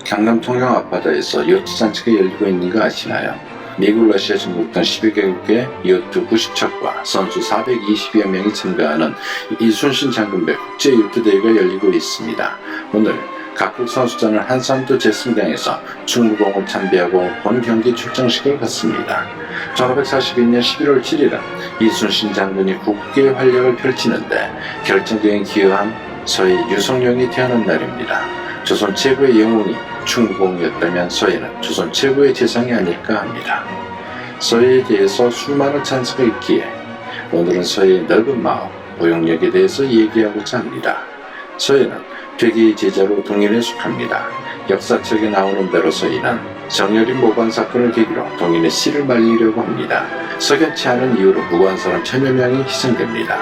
강남 통영 앞바다에서 요트 잔치가 열리고 있는 거 아시나요? 미국, 러시아, 중국 등 12개국의 요트 90척과 선수 420여 명이 참가하는 이순신 장군배 국제 요트 대회가 열리고 있습니다. 오늘 각국 선수단은 한산도 제승장에서 충무공을 참배하고 본 경기 출정식을 갖습니다. 1542년 11월 7일은 이순신 장군이 국계 활약을 펼치는데 결정적인 기여한 서해 유성룡이 태어난 날입니다. 조선 최고의 영웅이 충무공이었다면 서해는 조선 최고의 재상이 아닐까 합니다. 서해에 대해서 수많은 찬스가 있기에 오늘은 서해의 넓은 마을, 보용역에 대해서 얘기하고자 합니다. 서해는 퇴계의 제자로 동인에 속합니다. 역사책에 나오는 대로 서해는 정열인 모관 사건을 계기로 동인의 씨를 말리려고 합니다. 석연치 않은 이유로 무고한 사람 1000여 명이 희생됩니다.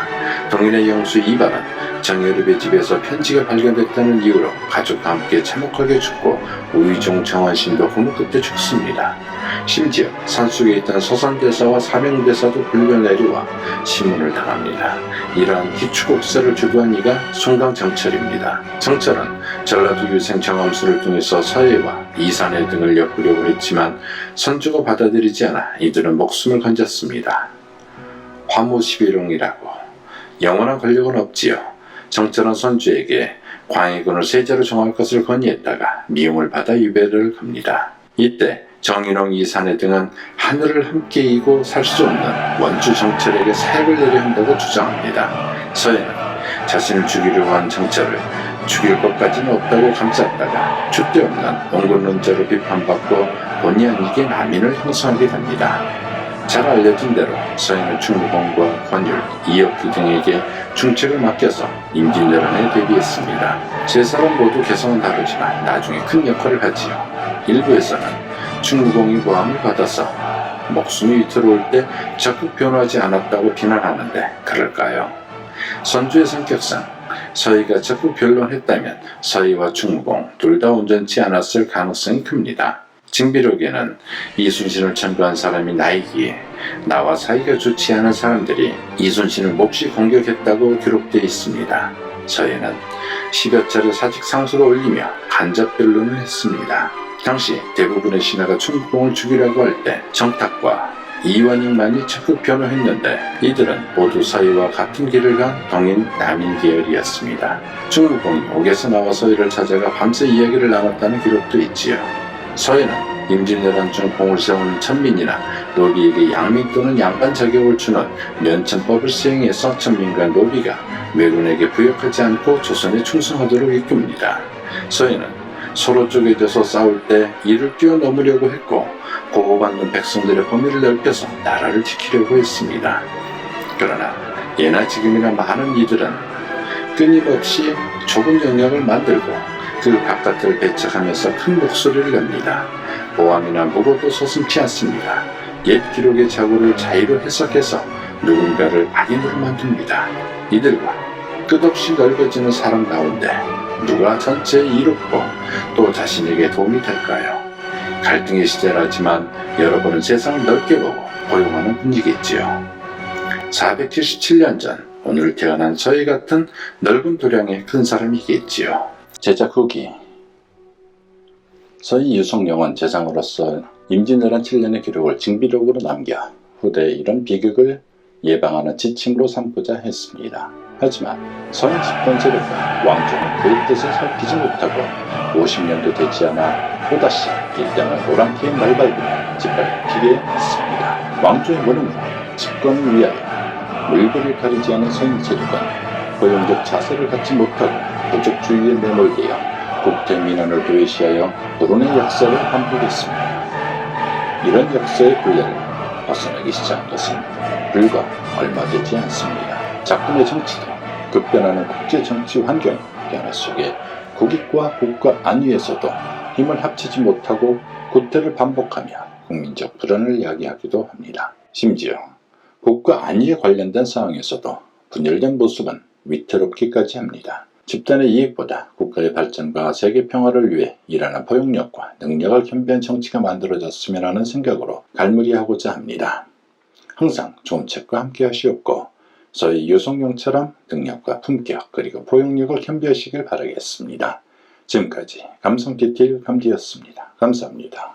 동인의 영수 이박은 정열입의 집에서 편지가 발견됐다는 이유로 가족과 함께 참혹하게 죽고 우의종 정원신도 고문 끝에 죽습니다. 심지어 산속에 있던 서산대사와 사명대사도 불려 내려와 시문을 당합니다. 이러한 기축옥사를 주도한 이가 송강정철입니다. 정철은 전라도 유생 정엄수를 통해서 서해와 이산해 등을 엮으려고 했지만 선조가 받아들이지 않아 이들은 목숨을 건졌습니다. 화무시비롱이라고 영원한 권력은 없지요. 정철은 선조에게 광해군을 세자로 정할 것을 건의했다가 미움을 받아 유배를 갑니다. 이때 정인홍, 이산해 등은 하늘을 함께 이고 살 수 없는 원주 정철에게 사약을 내려 한다고 주장합니다. 서해는 자신을 죽이려고 한 정철을 죽일 것까지는 없다고 감쌌다가 줏대 없는 온건론자로 비판받고 본의 아니게 난민을 형성하게 됩니다. 잘 알려진 대로 서해는 충무공과 권율, 이혁기 등에게 중책을 맡겨서 임진왜란에 대비했습니다. 세 사람 모두 개성은 다르지만 나중에 큰 역할을 하지요. 일부에서는 충무공이 모함을 받아서 목숨이 위태로울 때 적극 변호하지 않았다고 비난하는데 그럴까요? 선조의 성격상 서해가 적극 변론했다면 서해와 충무공 둘 다 온전치 않았을 가능성이 큽니다. 징비록에는 이순신을 참고한 사람이 나이기에 나와 사이가 좋지 않은 사람들이 이순신을 몹시 공격했다고 기록되어 있습니다. 서해는 10여 차례 사직 상소를 올리며 간접 변론을 했습니다. 당시 대부분의 신하가 충무공을 죽이라고 할 때 정탁과 이완익만이 적극 변호했는데 이들은 모두 서해와 같은 길을 간 동인 남인 계열이었습니다. 충무공이 옥에서 나와 서해를 찾아가 밤새 이야기를 나눴다는 기록도 있지요. 서해는 임진왜란 중 공을 세우는 천민이나 노비에게 양민 또는 양반 자격을 주는 면천법을 시행해서 천민과 노비가 왜군에게 부역하지 않고 조선에 충성하도록 이끕니다. 서해는 서로 쪼개져서 싸울 때 이를 뛰어넘으려고 했고 보호받는 백성들의 범위를 넓혀서 나라를 지키려고 했습니다. 그러나 예나 지금이나 많은 이들은 끊임없이 좁은 영역을 만들고 그 바깥을 배척하면서 큰 목소리를 냅니다. 모함이나 무고도 서슴지 않습니다. 옛 기록의 자고를 자의로 해석해서 누군가를 악인으로 만듭니다. 이들과 끝없이 넓어지는 사람 가운데 누가 전체에 이롭고 또 자신에게 도움이 될까요? 갈등의 시대라지만 여러분은 세상을 넓게 보고 포용하는 분이겠지요. 477년 전 오늘 태어난 서해 같은 넓은 도량의 큰 사람이겠지요. 제작 후기 서해 유성룡은 재상으로서 임진왜란 7년의 기록을 징비록으로 남겨 후대에 이런 비극을 예방하는 지침으로 삼고자 했습니다. 하지만 서해 집권 세력과 왕조는 그의 뜻을 살피지 못하고 50년도 되지 않아 또다시 일당을 오랑캐의 말발굽에 짓밟히게 했습니다. 왕조의 무능으로 집권을 위하여 물불을 가리지 않은 서해 세력은 포용적 자세를 갖지 못하고 부족주의에 매몰되어 국태민원을 도외시하여 불운의 역사를 반복했습니다. 이런 역사의 굴레를 벗어나기 시작한 것은 불과 얼마 되지 않습니다. 작품의 정치도 급변하는 국제정치 환경 변화 속에 국익과 국가 안위에서도 힘을 합치지 못하고 구태를 반복하며 국민적 불안을 야기하기도 합니다. 심지어 국가 안위에 관련된 상황에서도 분열된 모습은 위태롭기까지 합니다. 집단의 이익보다 국가의 발전과 세계 평화를 위해 일하는 포용력과 능력을 겸비한 정치가 만들어졌으면 하는 생각으로 갈무리하고자 합니다. 항상 좋은 책과 함께 하시옵고 서해 유성룡처럼 능력과 품격 그리고 포용력을 겸비하시길 바라겠습니다. 지금까지 감성티틸 감디였습니다. 감사합니다.